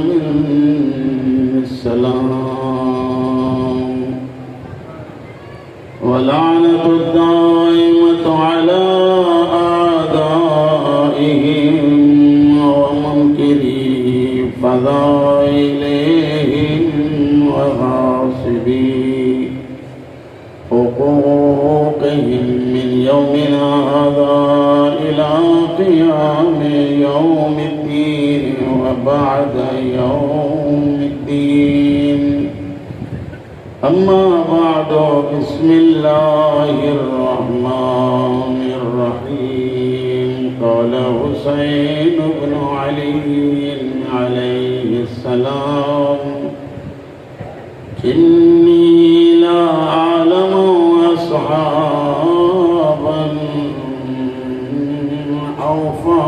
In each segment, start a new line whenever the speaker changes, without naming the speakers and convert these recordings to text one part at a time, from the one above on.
मिन्नि सलाम वलानतु दाइमतु अला आदाइहिम व मुनकिरी फदाइलिहिम व हासिबी हुकूकिहिम मिन यौमिना हाज़ा इला क़ियाम यौमिद्दीन व बअद यौमिद्दीन अम्मा बादो बिस्मिल्लाहिर्रहमानिर्रहीम क़ाल हुसैन इब्न अली अलैहिस्सलाम इन्नी ला अअलमु अस्हाबन औफा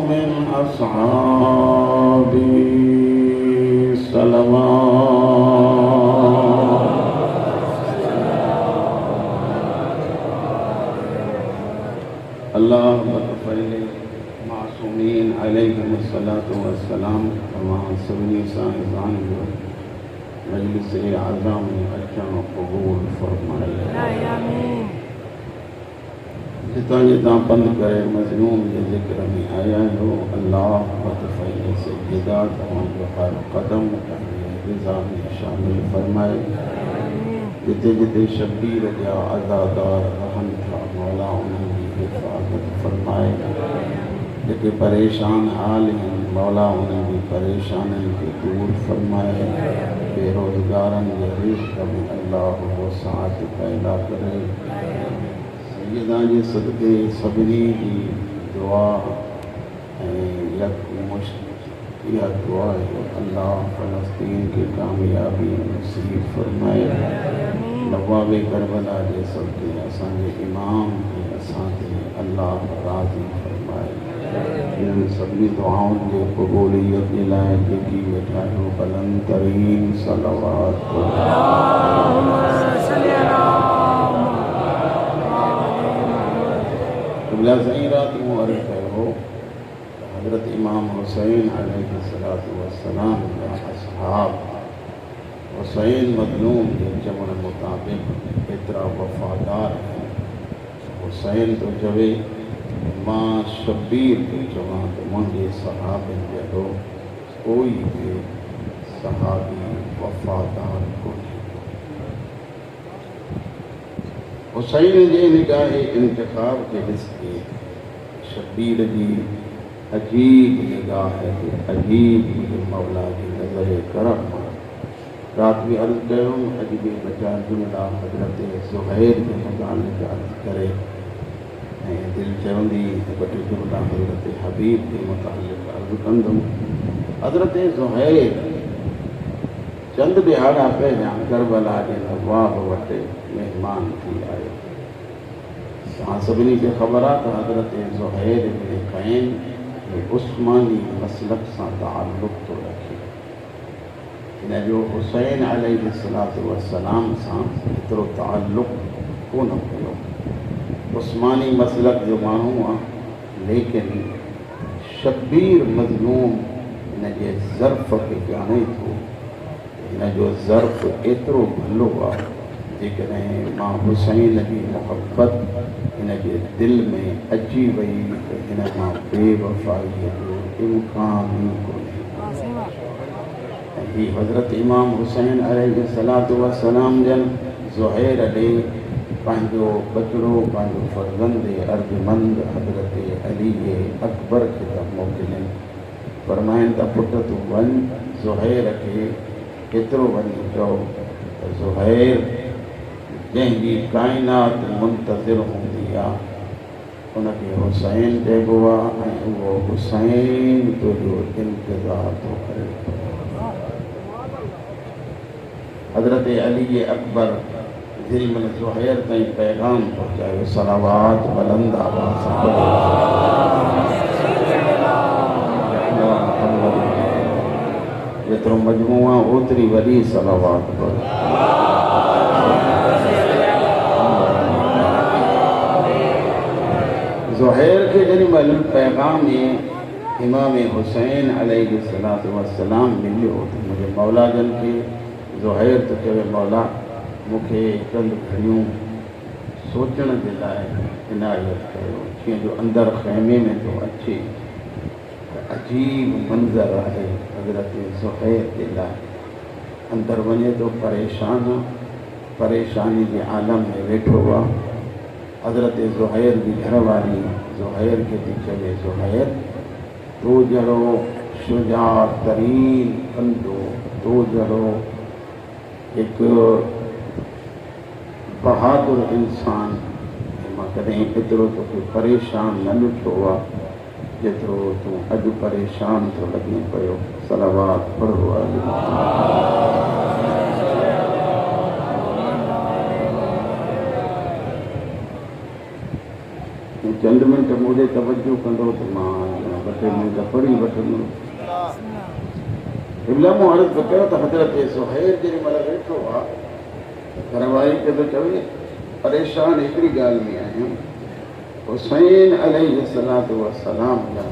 मिन अस्हाबी अल्लाहुम्मा तफ़ल्ली मासूमीन अलैहिमुस्सलातु वस्सलाम कमा सल्ली साहिबान मजलिस आज़म अचण क़बूल फरमाए। जितां जितां बंद करे मज़लूम जे ज़िक्र में आया हो अल्लाह तफ़ल्ली से जिदा तमाम हर कदम रिज़ा में शामिल फरमाए। जिते जिते शबीर जा अज़ादार रहन था मौला उन्हनि जी हिफ़ाज़त फरमाए। जेके परेशान हाल हैं मौला उन्हनि जी परेशानियुनि खे दूर फरमाए। बेरोज़गारनि जे रिज़्क़ में अल्लाह वसाअत पैदा करे। सैयदा जे सदक़े सभिनी जी दुआ ऐं इहा दुआ है अल्लाह फ़लस्तीन के कामयाबी नसीब फरमाए। नवाब करबला जे सदक़े असांजे इमाम खे असांखे अल्लाह राज़ी फरमाए। इन्हनि सभिनी दुआउनि जे क़बूलियत जे लाइ जेकी वेठा आहियो बुलंद तरीन सलवात क़िबला साईं रात मूं अर्ज़ कयो हो हज़रत इमाम हुसैन अलैहिस्सलातु वस्सलाम जा असहाब हुसैन मज़लूम जे चवण मुताबिक़ एतिरा वफ़ादार आहिनि। हुसैन तो चवे मां शबीर तो चवां तो मुंहिंजे सहाबनि जहिड़ो कोई बि सहाबी वफ़ादार कोन्हे। हुसैन जे निगाह इंतिख़ाब खे ॾिसी शबीर जी अजीब निगाह है, अजीब मौला की नज़र करम। रात में अर्ज़ कयो अॼु बि बचा जुमला हज़रत ज़ुहैर जे मुतालिक़ अर्ज़ करे ऐं दिलि चवंदी त ॿ टे जुमला हज़रत हबीब जे मुतालिक़ अर्ज़ कंदुमि। हज़रत ज़ुहैर चंद ॾिहाड़ा पहिरियां करबला जे नवाब वटि महिमान थी आयो। तव्हां सभिनी खे ख़बर आहे त हज़रत ज़ुहैर इब्न क़ैन उस्मानी मसलक सां ताल्लुक़ थो रखे। इन जो हुसैन अलैहिस्सलातु वस्सलाम सां एतिरो ताल्लुक़ कोन हुयो। उस्मानी मसलक जो माण्हू आहे लेकिन शबीर मज़लूम इन जे ज़र्फ़ खे ॼाणे थो। इन जो ज़र्फ़ एतिरो भलो आहे जेकॾहिं मां हुसैन जी मोहबत इन जे दिलि में अची वई त हिन मां बेवफ़ाईअ जो इम्कान ई कोन्हे। ऐं ही हज़रत इमाम हुसैन अलैहिस्सलातु वस्सलाम जन ज़ुहैर ॾे पंहिंजो बचिड़ो पंहिंजो फ़र्ज़ंद अर्जुमंद हज़रत अली अकबर खे था मोकिलिनि। फरमाइनि त पुट तूं वञ ज़ुहैर खे केतिरो वञी चओ त ज़ुहैर जंहिंजी काइनात मुंतज़िर हूंदी आहे उनखे हुसैन चइबो आहे ऐं उहो हुसैन तुंहिंजो इंतज़ारु थो करे। हज़रत अली अकबर जेॾीमहिल ज़ुहैर ताईं पैगाम पहुचायो सलावात बुलंद आवाज़ जेतिरो मजमू आहे ओतिरी वॾी सलावात पढ़। ज़ुहैर खे जेॾीमहिल पैगाम इमाम हुसैन अलैहिस्सलातु वस्सलाम मिलियो तो मुझे मौला जन के ज़ुहैर तो चवे मौला मूंखे चंद घड़ियूं सोचण जे लाइ इनायत कयो। जीअं जो अंदरि ख़ैमे में तो अचे अजीब मंज़र आहे हज़रत ज़ुहैर जे लाइ। अंदरि वञे तो परेशान परेशानी जे आलम में वेठो आहे। हज़रत ज़ुहैर जी घरवारी ज़ुहैर खे थी चवे ज़ुहैर तो जहिड़ो शुजा तरीन कंदो तो जहिड़ो हिकु बहादुर इंसान मां कॾहिं एतिरो तोखे परेशान न ॾिठो आहे जेतिरो तूं अॼु परेशान थो लॻी पियो। सलावात पढ़ो चंद मिंट मुझे तवज्जो कंदो तो मां ॿ टे मिंट पढ़ी वठंदुमि। मूं अर्ज़ कयो त हज़रत ज़ुहैर जेॾी महिल वेठो आहे घरवारी खे त चवे परेशान हिकिड़ी ॻाल्हि में आहियूं। हुसैन अलैहिस्सलातु वस्सलाम जा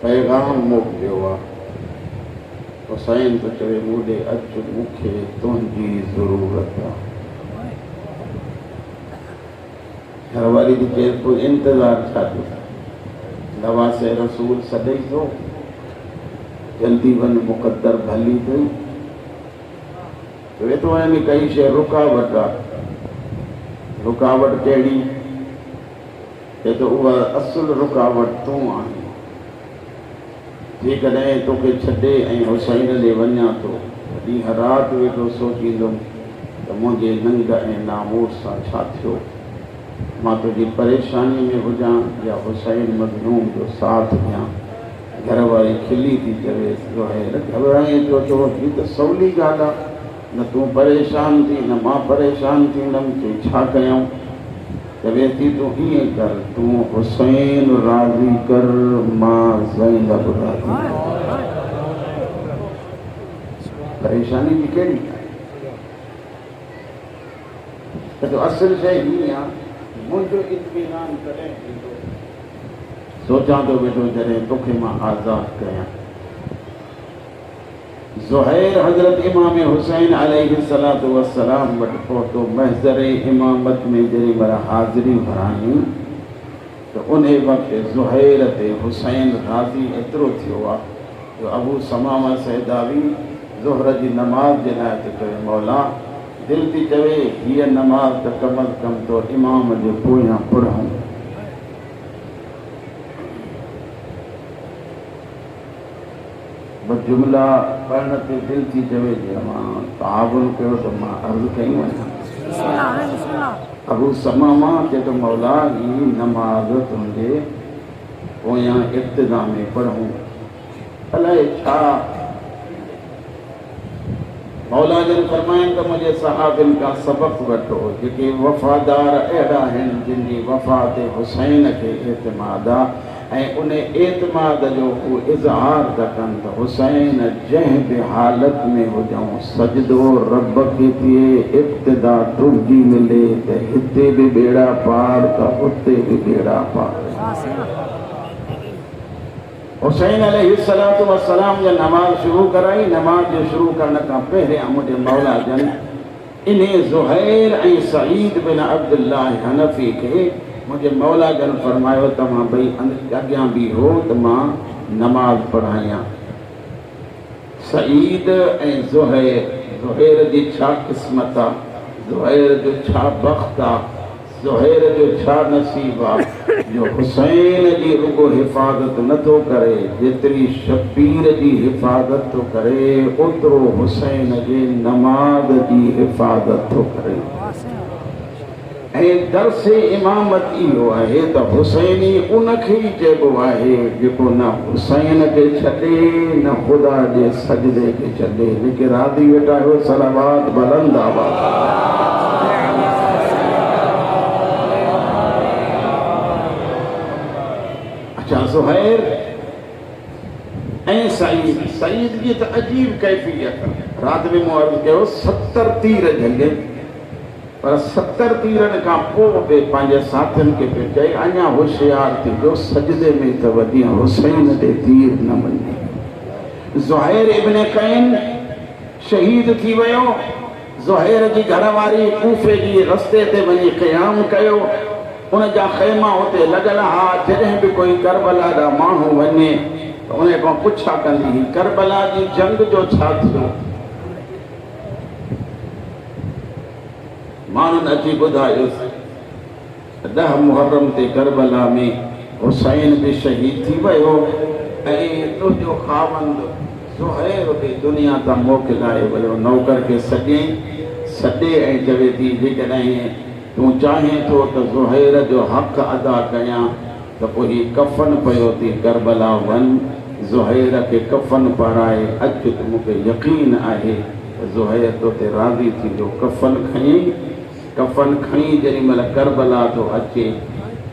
पैगाम मोकिलियो आहे। हुसैन तो चवे मूं ॾे अचु मूंखे तुंहिंजी ज़रूरत आहे। घरवारी जी चए पोइ इंतज़ारु छा थियो नवासे रसूल सॾई थो जल्दी वञ मुक़द्दर भली अथई चवे थो यानी कई शइ रुकावट आहे। रुकावट कहिड़ी चए थो उहा असुलु रुकावट तूं आहीं। जेकॾहिं तोखे छॾे ऐं हुसैन ॾे वञा थो ॾींहुं राति वेठो सोचींदुमि त मुंहिंजे नंग ऐं नामूस सां छा थियो। मां तुझी परेशानी में हुजां या हुसैन मज़लूम जो साथ ॾियां। घरवारी खिली थी चवे ज़ुहैर घबराए थो छो हीअ त सवली ॻाल्हि आहे न तूं परेशान थी न मां परेशान थींदमि चई छा कयूं। चवे थी तूं हीअं कर तूं हुसैन राज़ी कर मां ज़ैनब राज़ी। परेशानी जी कहिड़ी आहे त असुलु शइ हीअं आहे मुंहिंजो इत्मीनान कॾहिं थींदो सोचां थो वेठो जॾहिं तोखे मां आज़ादु कयां। ज़ुहैर हज़रत इमाम हुसैन अलैहिस्सलातु वस्सलाम वटि पहुतो। महज़र इमामत में जेॾी महिल हाज़िरी भरायूं त उन वक़्तु ज़ुहैर ते हुसैन राज़ी एतिरो थियो आहे जो अबू समामा सैदावी ज़ुहर जी नमाज़ जे लाइ थो चवे मौला दिल थी चवे हीअ नमाज़ त कम अज़ कम तो इमाम जे पोयां पढ़ूं। ब जुमला पढ़ण ते दिल थी चवे जे मां ताबुन कयो त मां अर्ज़ कई वञा। अबू समामा चए तो मौला ही नमाज़ तुंहिंजे पोयां इब्तिदा में पढ़ूं। अलाए छा मौला जन फरमाइनि त मुंहिंजे सहाबिन खां सबक़ वठो जेके वफ़ादार अहिड़ा आहिनि जिन जी वफ़ा ते हुसैन खे एतमाद आहे ऐं उन एतमाद जो हू इज़हार था कनि त हुसैन जंहिं बि हालत में हुजऊं सजदो रब खे थिए इब्तिदा तुंहिंजी मिले त हिते बि बेड़ा पार त उते बि बेड़ा पार। हुसैन अलैहिस्सलातु वस्सलाम जा नमाज़ शुरू कराई। नमाज़ जो शुरू करण खां पहिरियां मुंहिंजे मौला जन इन्हे ज़ुहैर ऐं सईद बिन अब्दुल्लाह हनफ़ी खे मुंहिंजे मौला जन फरमायो तव्हां ॿई अॻियां बीहो त मां नमाज़ पढ़ायां। सईद ऐं ज़ुहैर जी छा क़िस्मत आहे ज़ुहैर जो छा बख़्त आहे ज़ुहैर जो छा नसीब आहे जो हुसैन जी रुगो हिफ़ाज़त नथो करे जेतिरी शबीर जी हिफ़ाज़त थो करे ओतिरो हुसैन जे नमाज़ जी हिफ़ाज़त थो करे। ऐं दर्स इमामत इहो आहे त हुसैनी उनखे ई चइबो आहे जेको न हुसैन खे छॾे न ख़ुदा जे सजदे खे छॾे। जेके राज़ी वेठा आहियो सलावात बुलंद आवाज़। ज़ुहैर ऐं सईद जी त अजीब कैफ़ियत राति में मूं अर्ज़ कयो 70 तीर झंगे पर 70 तीरनि खां पोइ बि पंहिंजे साथियुनि खे पियो चए अञा होशियार थींदो, सजदे में त वधी हुसैन ते तीर न वञे। ज़ुहैर इब्न कैन शहीद थी वियो। ज़ुहैर जी घरवारी कूफे जी रस्ते ते वञी क़याम कयो। उन जा ख़ैमा हुते लॻल हा। जॾहिं बि कोई करबला ॾांहुं माण्हू वञे त उन खां पुछा कंदी करबला जी जंग जो छा थियो। माण्हुनि अची ॿुधायोसि 10 मुहर्रम ते करबला में हुसैन बि शहीद थी वियो ऐं तुंहिंजो खावंद ज़ुहैर बि दुनिया तां मोकिलाए वियो। नौकर खे सॾे ऐं चवे थी जेकॾहिं तूं चाहीं थो त ज़ुहैर जो हक़ अदा कयां त पोइ हीउ कफ़न पियो थी करबला वञ, ज़ुहैर खे कफ़न पाराए अचु त मूंखे यकीन आहे त ज़ुहैर तोते राज़ी थींदो। कफ़न खणी जेॾी महिल करबला थो अचे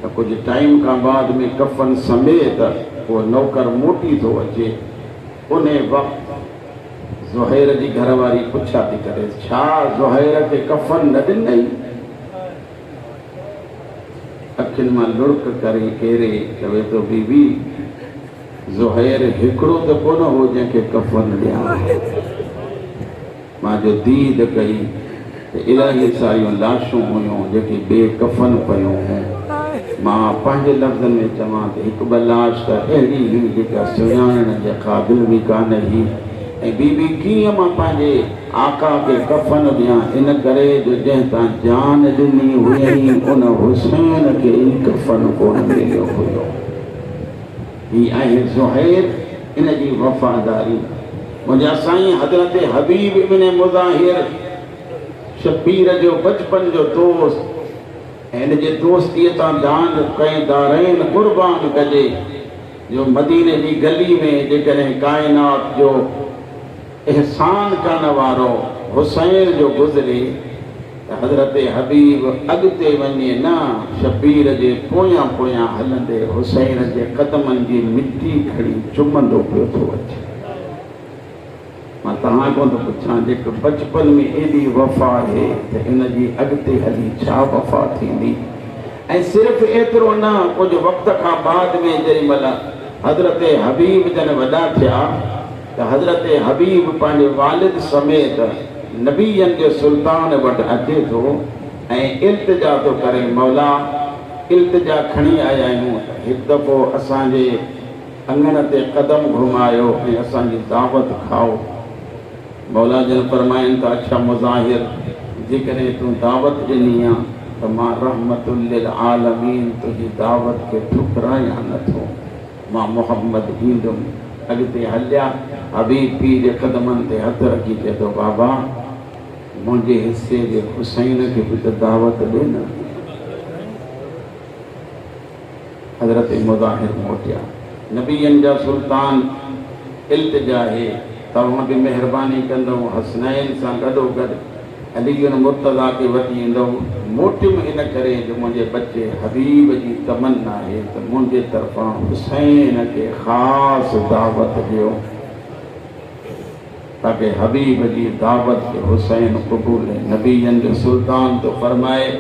त कुझु टाइम खां बाद में कफ़न समेत उहो नौकर मोटी थो अचे। उन वक़्तु ज़ुहैर जी घरवारी पुछा थी करे छा ज़ुहैर खे कफ़न न ॾिनई। अखियुनि मां लुड़क करे केरे चवे थो बीबी ज़ुहैर हिकिड़ो त कोन हो जंहिंखे कफ़न ॾियां। मां जो दीद कई इलाही सारियूं लाशूं हुयूं जेके बेकफ़न पियूं हुयूं। मां पंहिंजे लफ़्ज़नि में चवां त हिकु ॿ लाश त अहिड़ी हुई जेका सुञाणण जे क़ाबिल बि कान हुई। ऐं बीबी कीअं मां पंहिंजे आका खे कफ़न ॾियां इन करे जो जंहिं तां जान ॾिनी हुई उन हुसैन खे ई कफ़न कोन मिलियो हुयो। हीअ आहे ज़ुहैर, इन जी वफ़ादारी। मुंहिंजा साईं हज़रत हबीब इब्न मुज़ाहिर शबीर जो बचपन जो दोस्त ऐं इन जे दोस्तीअ तां दान कंहिं दारैन क़ुर्बान कजे जो मदीने जी गली में जेकॾहिं काइनात जो एहसान करण वारो हुसैन जो गुज़रे त हज़रत हबीब अॻिते वञे न शबीर जे पोयां पोयां हलंदे हुसैन जे क़दमनि जी मिटी खणी चुमंदो पियो थो अचे। मां तव्हां खां थो पुछां जेको बचपन में एॾी वफ़ा आहे त इन जी अॻिते हली छा वफ़ा थींदी। ऐं सिर्फ़ु एतिरो न कुझु वक़्त खां बाद में जेॾी महिल हज़रत हबीब जन वॾा थिया त हज़रत हबीब पंहिंजे वालिद समेत नबीअनि जे सुल्तान वटि अचे थो ऐं इल्तिजा थो करे मौला इल्तिजा खणी आया आहियूं त हिकु दफ़ो असांजे अंगण ते क़दम घुमायो ऐं असांजी दावत खाओ। मौला जन फरमाइनि त अच्छा मुज़ाहिर जेकॾहिं तूं दावत ॾिनी आहे त मां रहमतुल लिल आलमीन तुंहिंजी दावत खे ठुकरायां नथो। मां मोहम्मद ईंदुमि। अॻिते हलिया हबीब पीर जे क़दमनि ते हथ रखी चए थो बाबा मुंहिंजे हिसे जे हुसैन खे बि त दावत ॾे न। हज़रत मुज़ाहिर मोटिया। नबीअनि जा सुल्तान इल्तिजा आहे तव्हां बि महिरबानी कंदव हसनैन सां गॾोगॾु अलीयुनि मुर्तज़ा खे वठी ईंदव। मोटियुमि इन करे जो मुंहिंजे बचे हबीब जी तमन्ना आहे त मुंहिंजे तरफ़ां हुसैन खे ख़ासि दावत ॾियो ताकी हबीब जी दावत खे हुसैन क़बूल। नबीअनि जो सुल्तान तो फरमाए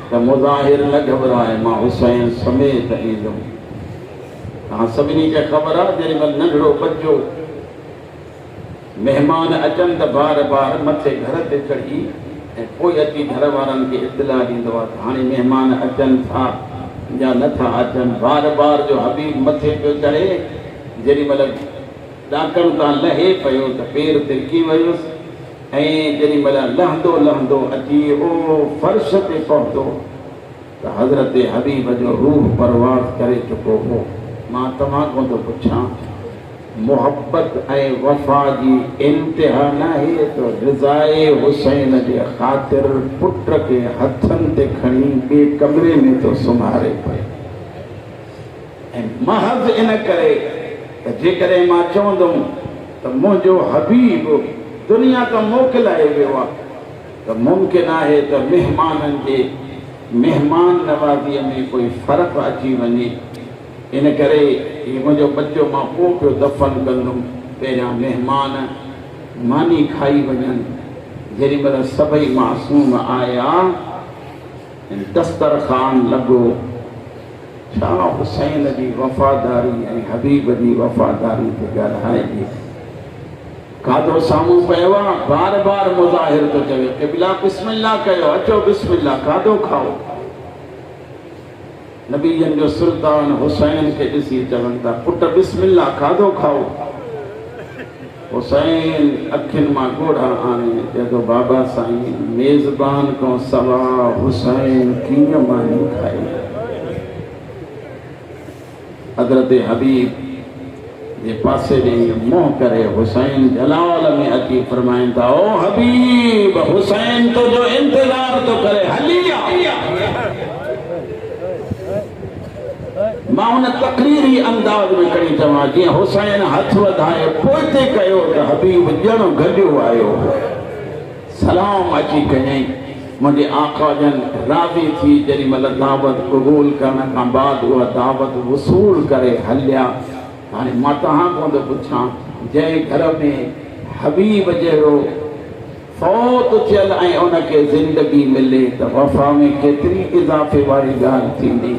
त मुज़ाहिर न घबराए मां हुसैन समेत ईंदुमि। तव्हां सभिनी खे ख़बर आहे जेॾी महिल नंढड़ो बच्चो महिमान अचनि त बार बार मथे घर ते चढ़ी ऐं पोइ अची घर वारनि खे इतला ॾींदो आहे त हाणे महिमान अचनि था या नथा अचनि। बार बार जो हबीब मथे पियो चढ़े जेॾी महिल ॾाकण तां लहे पियो त पेर तिरकी वियुसि ऐं जेॾी महिल लहंदो लहंदो अची ओ फर्श ते पहुतो त हज़रत हबीब जो रूह परवाज़ करे चुको हो। मां तव्हां खां थो पुछां मोहब्बत ऐं वफ़ा जी इंतिहा न आहे त रिज़ाए हुसैन जे ख़ातिर पुट खे हथनि ते खणी ॿिए कमरे में थो सुम्हारे पियो ऐं महज़ इन करे त जेकॾहिं मां चवंदुमि त मुंहिंजो हबीब दुनिया तां मोकिलाए वियो आहे त मुमकिन आहे त महिमाननि जे महिमान नवाज़ीअ में कोई फ़र्क़ु अची वञे। इन करे हीउ मुंहिंजो बच्चो मां पोइ पियो दफ़न कंदुमि। पहिरियां महिमान मानी खाई वञनि। जेॾी महिल सभई मासूम आया दस्तरखान लगो छा हुसैन जी वफ़ादारी ऐं हबीब जी वफ़ादारी ते ॻाल्हाइजे। खाधो साम्हूं पियो आहे, बार बार मुज़ाहिर थो चवे क़िबला बिस्मिल्लाह कयो, अचो बिस्मिल्लाह खाधो खाओ। नबीयनि जो सुल्तान हुसैन खे ॾिसी चवनि था पुट बिस्मिल्लाह खाधो खाओ। हुसैन अखियुनि मां ॻोढ़ा आणे चए थो बाबा साईं मेज़बान खां सवाइ हुसैन कीअं मानी खाए। हज़रत हबीब जे पासे ॾे मुंहुं करे हुसैन जलाल में अची फरमाइनि था ओ हबीब हुसैन तुंहिंजो इंतज़ार थो करे हली आ। मां उन तकरीरी अंदाज में खणी चवां जीअं हुसैन हथ वधाए पोइते कयो त हबीब ॼण गॾियो आयो सलाम अची कयईं। मुंहिंजे आका जन राज़ी थी जेॾी महिल दावत क़बूल करण खां बाद उहा दावत वसूल करे हलिया। हाणे मां तव्हां खां थो पुछां जंहिं घर में हबीब जहिड़ो फौत थियल ऐं उनखे ज़िंदगी मिले त वफ़ा में केतिरी इज़ाफ़े वारी ॻाल्हि थींदी।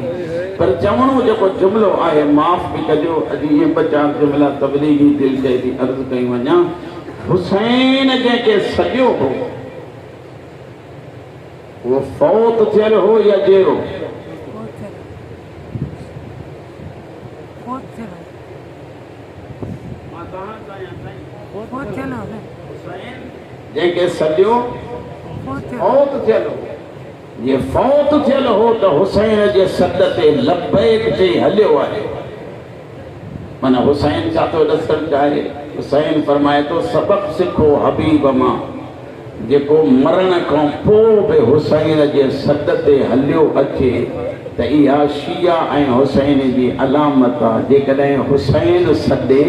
पर चवणो जेको जुमिलो आहे माफ़ बि कजो अॼु इहे ॿ चारि जुमिला तबलीगी दिलि चए थी अर्ज़ु कई वञा। हुसैन जंहिंखे सॼो हो वो फौत थियल हो या जेरो? जंहिंखे सॼो फौत थियल हो। ये फौत थियल हो त हुसैन जे सद ते लब्बैक चई हलियो आहे। माना हुसैन छा थो ॾसणु चाहे? हुसैन फरमाए थो सबक़ सिखो हबीब मां जेको मरण खां पोइ बि हुसैन जे सद ते हलियो अचे त इहा शिया ऐं हुसैन जी अलामत आहे। जेकॾहिं हुसैन सॾे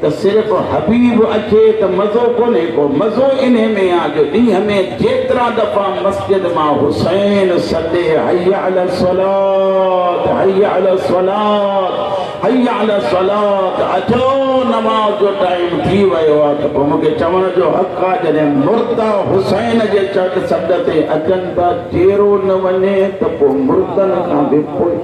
त सिर्फ़ु हबीब अचे त मज़ो कोन्हे को, मज़ो इन में आहे जो ॾींहं में जेतिरा दफ़ा मस्जिद मां हुसैन सॾे हय्या अला सलात हय्या अला सलात हय्या अला सलात अचो नमाज़ जो टाइम थी वियो आहे त पोइ मूंखे चवण जो हक़ आहे जॾहिं मुर्दा हुसैन जे चट सॾ ते अचनि था जेरो न वञे त पोइ मुर्दनि खां बि पोइ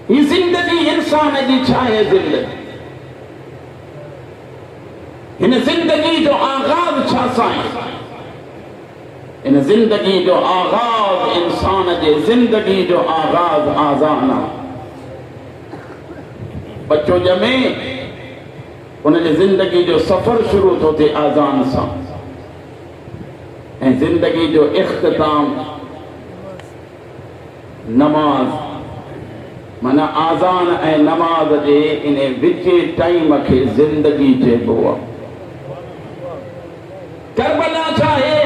ही जिंदगी इंसान जी छा है? जिंदगी इन जिंदगी जो आगाज छा सां आहे? इन जिंदगी जो आगाज इंसान जे जिंदगी जो आगाज आज़ान आहे। बच्चो ॼमे उनजे जिंदगी जो सफ़र शुरू थो थिए आज़ान सां ऐं जिंदगी जो इख्तिताम नमाज माना आज़ान ऐं नमाज जे इन विचे टाइम खे जिंदगी चइबो आहे। करबला छा आहे?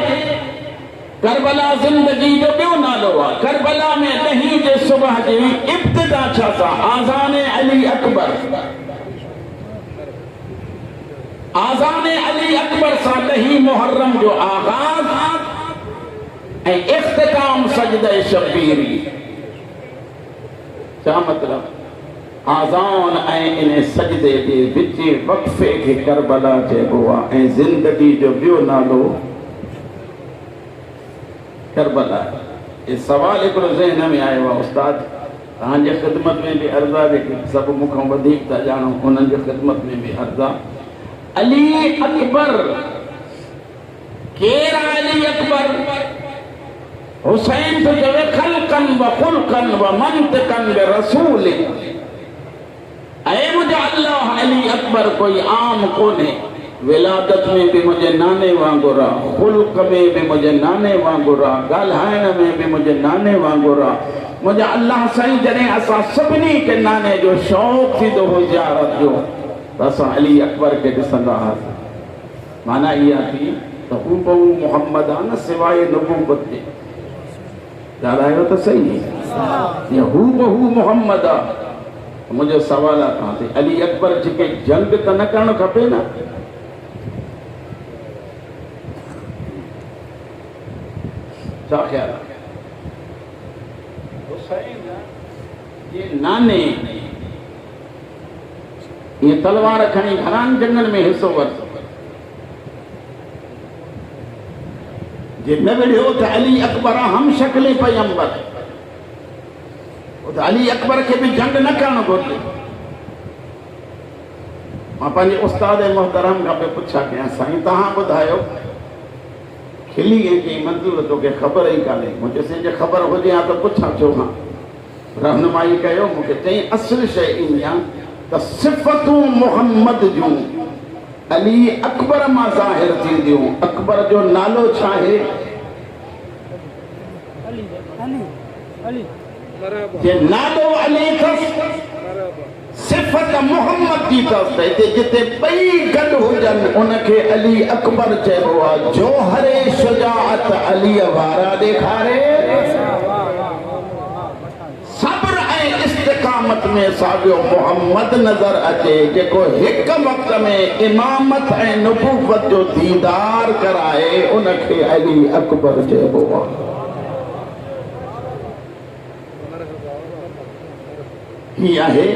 करबला जिंदगी जो ॿियो नालो आहे। करबला में 10 जे सुबह जी इब्तिदा छा सां? आज़ान अली अकबर। आज़ान अली अकबर सां 10 मुहर्रम जो आगाज़ ऐं इख्तिताम सजदे शब्बीरी। छा मतलब? आज़ान ऐं इन सजदे जे विच वक़फ़े खे करबला चइबो आहे ऐं ज़िंदगी जो ॿियो नालो करबला। ये सवाल हिकिड़ो ज़हन में आयो आहे उस्ताद, तव्हांजे ख़िदमत में बि अर्ज़ु आहे, जेके सभु मूंखां वधीक था ॼाणो उन्हनि जे ख़िदमत में बि अर्ज़ु आहे। अली अकबर केरु आहे? अली अकबर हुसैन तो चवे खल्कन व खुल्कन व मंतकन व रसूल। ऐ मुंहिंजा अल्लाह अली अकबर कोई आम कोन्हे। विलादत में भी मुझे नाने वांगुरु आहे, खुल्क में भी मुझे नाने वांगुरु आहे, ॻाल्हाइण में भी मुझे नाने वांगुरु आहे। मुंहिंजा अल्लाह साईं जॾहिं असां सभिनी खे नाने जो शौक़ु थींदो हो ज़ियारत जो त असां अली अकबर खे ॾिसंदा हुआसीं। माना इहा थी त हू बहु मोहम्मद आहे न सवाइ नबूवत जे। ॻाल्हायो त सही या हू बहु मोहम्मद आहे। मुंहिंजो सवाल आहे तव्हां ते, अली अकबर जेके जंग त न करणु खपे न? छा ख्याल आहे? हुसैन जे नाने ये तलवार खणी घणनि जंगनि में हिसो वरितो। जे न विढ़ियो त अली अकबर हम शक्ल पैगंबर, त अली अकबर के भी जंग न करणु घुरिजे। मां पंहिंजे उस्ताद मोहतरम खां पे पुछा कयां, साईं तव्हां ॿुधायो, खिली ऐं चई मंज़ूर तोखे ख़बर ई कान्हे। मूं चयोसि जे ख़बर हुजे हा त पुछां छो खां। रहनुमाई कयो मूंखे, चई असुल शइ ईंदी आहे त सिफ़तूं मुहम्मद जूं अली अकबर मां ज़ाहिर थींदियूं। अकबर जो नालो छा आहे? जे नालो अली अथसि, सिफ़त मुहम्मद जी अथसि, हिते जिते ॿई गॾु हुजनि उनखे अली अकबर चइबो आहे। जोहरे शुजाअत अली वारा ॾेखारे, सब्र ऐं इस्तिक़ामत में साॻियो मुहम्मद नज़र अचे, जेको हिक वक़्त में इमामत ऐं नबूवत जो दीदार कराए, उनखे अली अकबर चइबो आहे। ही आहे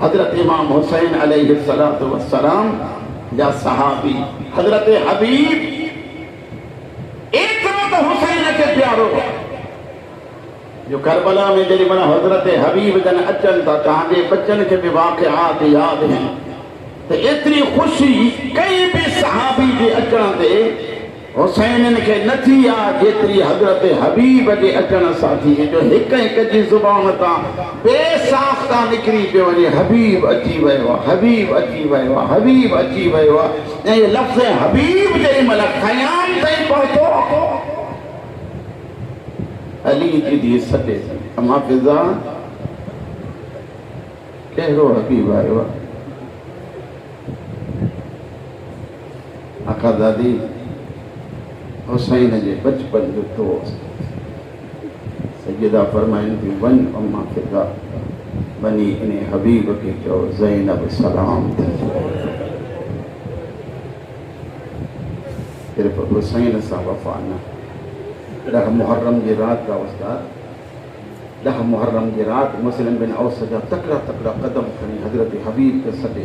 हज़रत इमाम हुसैन अलैहिस्सलातु वस्सलाम जा सहाबी। हज़रत हबीब एतिरो त हुसैन खे प्यारो जो करबला में जॾहिं माना हज़रत हबीब जन अचनि था, तव्हांजे बच्चनि खे बि वाक़िआत यादि आहिनि, त एतिरी ख़ुशी कंहिं बि सहाबी जे अचण ते हुसैन खे न थी आहे जेतिरी हज़रत हबीब जे अचण सां थी। जो हिक हिक जी ज़ुबान तां बेसाख्ता निकिरी पियो वञे, हबीब अची वियो आहे, हबीब अची वियो आहे, हबीब अची वियो आहे। ऐं इहे लफ़्ज़ हबीब जेॾी महिल ख़याम ताईं पहुतो, अली जी धीउ सॾे अमा फिज़ा कहिड़ो हबीब आयो आहे? आखा दादी हुसैन जे बचपन जो दोस्त। सैयदा फरमाइनि थी, वञ अम्मा फिज़ा, वञी इन हबीब खे चओ ज़ैनब सलाम थी चओ। सिर्फ़ हुसैन सां वफ़ा न। 10 मुहर्रम जी रात का उस्ताद, 10 मुहर्रम जी रात मुस्लिम बिन औस जा तकड़ा तकड़ा कदम खणी हज़रत हबीब खे सॾे,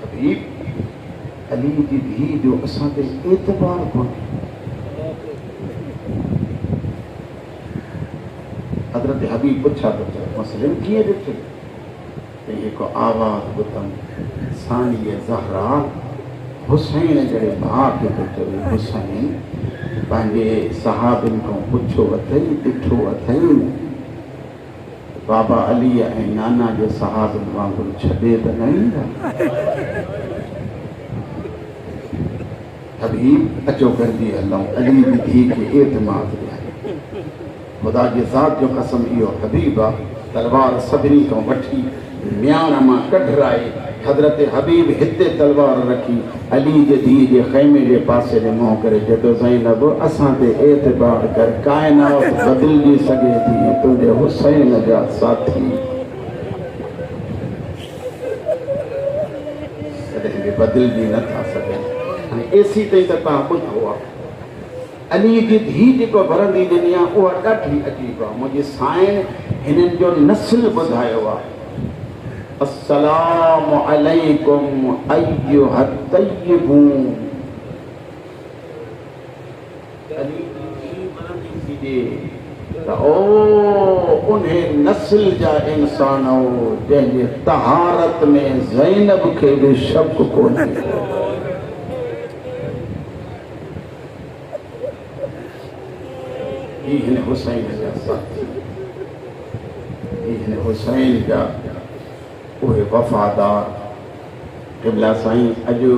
हबीब अली जी धीउ जो असां ते एतबार कोन्हे। हज़रत हबीब पुछा तो चयो, मुस्लिम कीअं ॾिठे? त हिकु आवाज़ ॿुधमि, सानीअ ज़हरा हुसैन जहिड़े भाउ खे थो चवे, हुसैन पंहिंजे सहाबिन खां पुछो अथई, ॾिठो अथई, बाबा अली ऐं नाना जे सहाबिन वांगुरु छॾे त न ईंदा? हबीब अचो गॾिजी हलूं, अली जी धीउ खे एतमाद ॾियारे। ख़ुदा जी ज़ात जो कसम, इहो हबीब आहे। तलवार सभिनी खां वठी म्यान मां कढराए हज़रत हबीब हिते तलवार रखी अली जे धीउ जे ख़ैमे जे पासे ॾे मुंहुं करे चयो, ज़ैनब असां ते एतबार कर, काइनात बदिलजी सघे थी तुंहिंजे हुसैन जा साथी कॾहिं बि बदिलजी नथा सघनि। हाणे एसी ताईं त तव्हां ॿुधो आहे, अली जी धीउ जेको भरंदी ॾिनी आहे उहा ॾाढी अजीब आहे। मुंहिंजी साईं हिननि जो नस्ल ॿुधायो आहे, अस्सलामु अलैकुम अय्युहा तय्यिबून। अली जी भरंदी थी त ओ उन्हें नस्ल जा इंसान हो जंहिंजे तहारत में ज़ैनब खे बि शक कोन्हे। हिन हुसैन जा साथी, हिन हुसैन जा उहे वफ़ादार। क़िबला साईं, अॼु